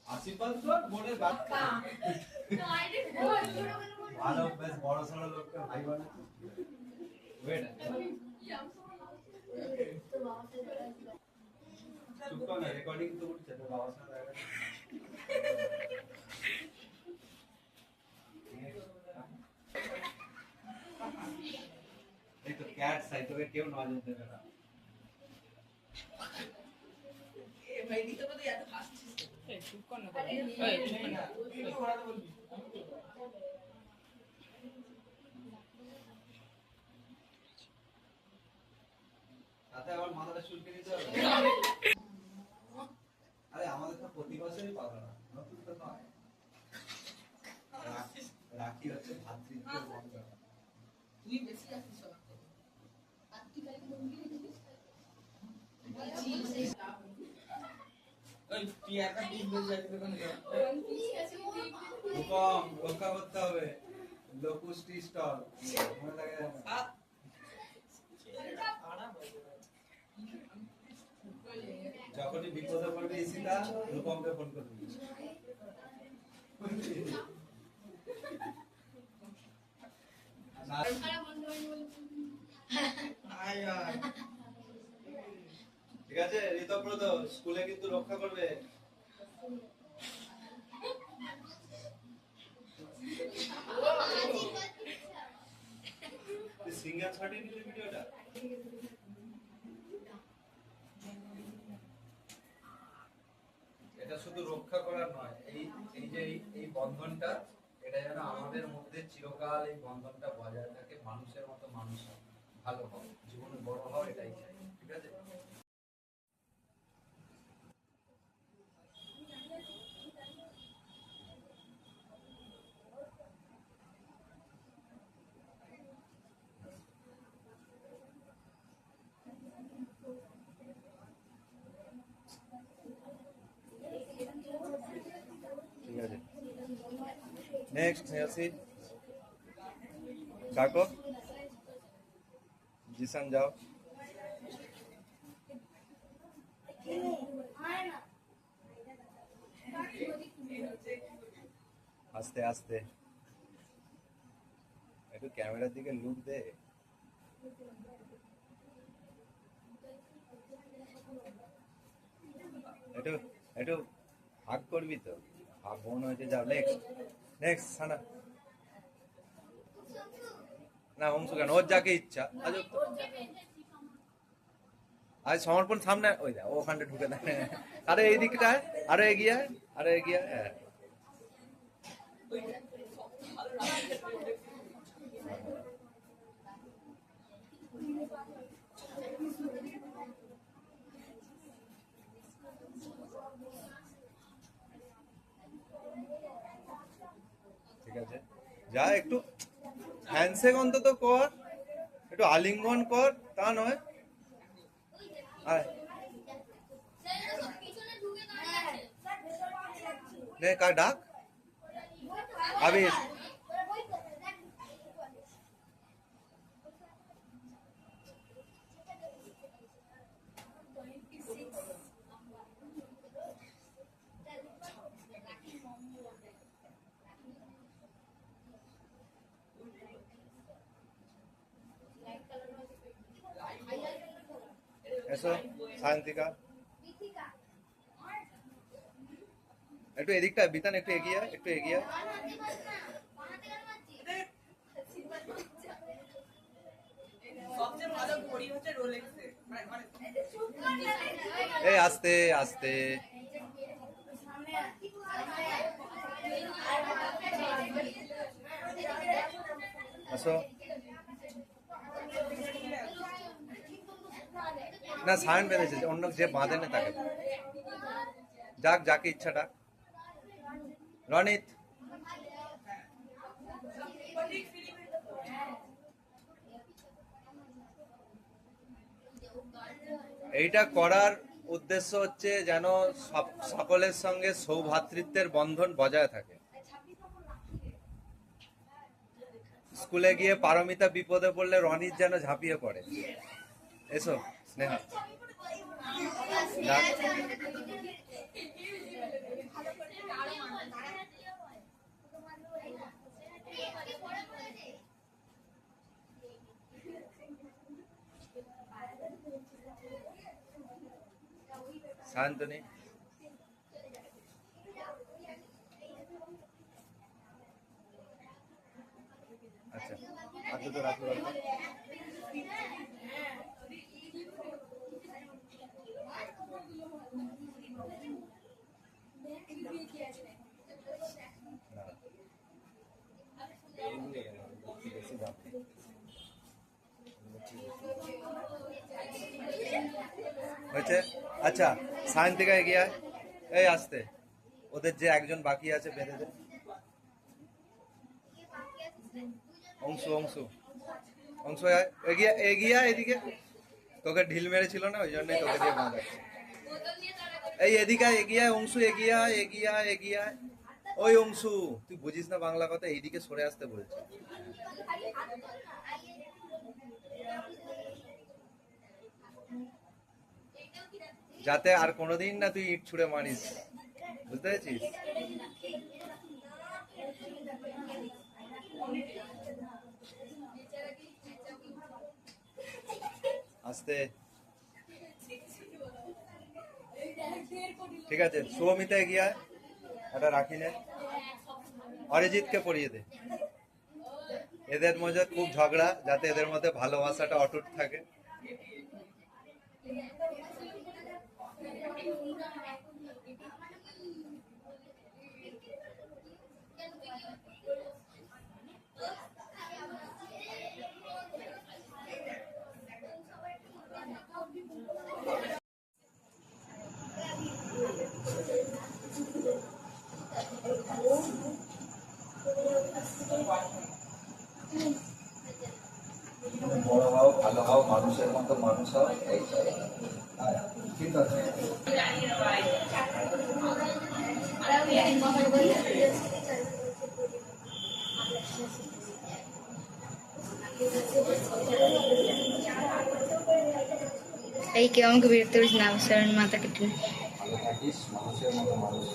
আশীর্বাদ কর বোনের বাচ্চা ভালো বেশ বড় সড়ো লোককে ভাই বলে চুপ কর না রেকর্ডিং তো উঠছে তো বাবার সাথে এই তো ক্যাট সাইড তোকে কেউ নজর দেবে না এ ভাই দিতে বলে এত হাসছিস এই চুপ কর না এই চুপ কর না তুই ঘোরাতে বলবি তাতে আবার মাথাটা চুলকে দিতে হবে আরে আমাদের তো প্রতি বছরই পাবে না নতুন তো নয় রাখি হচ্ছে ভাতৃত্বের বন্ধন তুই বেশি রাখিস আর তুই কালকে লুঙ্গি রেখেছিস তুই একা দিন বলে যাবি তখন রূপম রক্ষা করতে হবে লোকুষ্টি স্টল মনে লাগে যখনই বিপদে পড়বে ইসিতা রূপমকে ফোন করবি ঠিক আছে ঋতব্রত স্কুলে কিন্তু রক্ষা করবে সিঙ্গার সার্টিফিকেট ভিডিওটা এটা শুধু রক্ষা করার নয় এই যে এই বন্ধনটা এটা যেন আমাদের মধ্যে চিরকাল এই বন্ধনটা বজায় থাকে মানুষের মতো মানুষ ভালো হয় জীবনে বড় হয় এটাই চাই ঠিক আছে ঠিক আছে नेक्स्ट यासी काको जिसन जाओ आस्ते आस्ते একটু ক্যামেরার দিকে লুক দে একটু একটু হাগ করবি তো হাগ বোন হয়েছে যাও নেক্সট সানা না অংশ কেন ওর যাকে ইচ্ছা আজ সমর্পণ সামনে ওই দা ওখানটা ঢুকে দেয় আরে এই দিকটায় আরো এগিয়ে হ্যাঁ ঠিক আছে যা একটু হ্যান্ডশেক অন্তত কর একটু আলিঙ্গন কর তা নয় কার ডাক আবির এসো সায়ন্তিকা একটু এদিকটা বিতান একটু এগিয়ে এই আস্তে আস্তে আসো না সায়ন বেঁধেছে অন্য যে বাঁধে না তাকে যাকে ইচ্ছা ডাক রনিত এইটা করার উদ্দেশ্য হচ্ছে যেন সকলের সঙ্গে সৌভ্রাতৃত্বের বন্ধন বজায় থাকে স্কুলে গিয়ে পারমিতা বিপদে পড়লে রনিত যেন ঝাঁপিয়ে পড়ে এসো স্নেহা শান্তনি। আচ্ছা আচ্ছা তো রাখি বলতো। হয়েছে। আচ্ছা সায়ন থেকে এগিয়ে আয়। এই আসতে, ওদের যে একজন বাকি আছে বেঁধে দে। অংশু অংশু অংশু আয়, এগিয়ে এগিয়ে আয় এদিকে। তোকে ঢিল মেরেছিল না, ওই জন্যই তোকে দিয়ে বাঁধাচ্ছে। এই এদিকে আয়, এগিয়ে আয় অংশু, এগিয়ে আয় এগিয়ে আয় এগিয়ে আয়। ওই অংশু তুই বুঝিস না বাংলা কথা, এইদিকে সরে আসতে বলছে। যাতে আর কোনোদিন না তুই ইট ছুঁড়ে মারিস, বুঝতে পেরেছিস? আস্তে, ঠিক আছে। শুভমিতা এগিয়ে আয়, এটা রাখি নে। অরিজিৎকে পড়িয়ে দে। এদের মধ্যে খুব ঝগড়া, যাতে এদের মধ্যে ভালোবাসাটা অটুট থাকে। বড় হও, ভালো হও, মানুষের মতো মানুষ হও, এই ঠিক আছে। এই কেউ আমাকে বিরক্ত করিস না, স্যারের মাথা কেটে। ভালো থাকিস, মানুষের মতো মানুষ।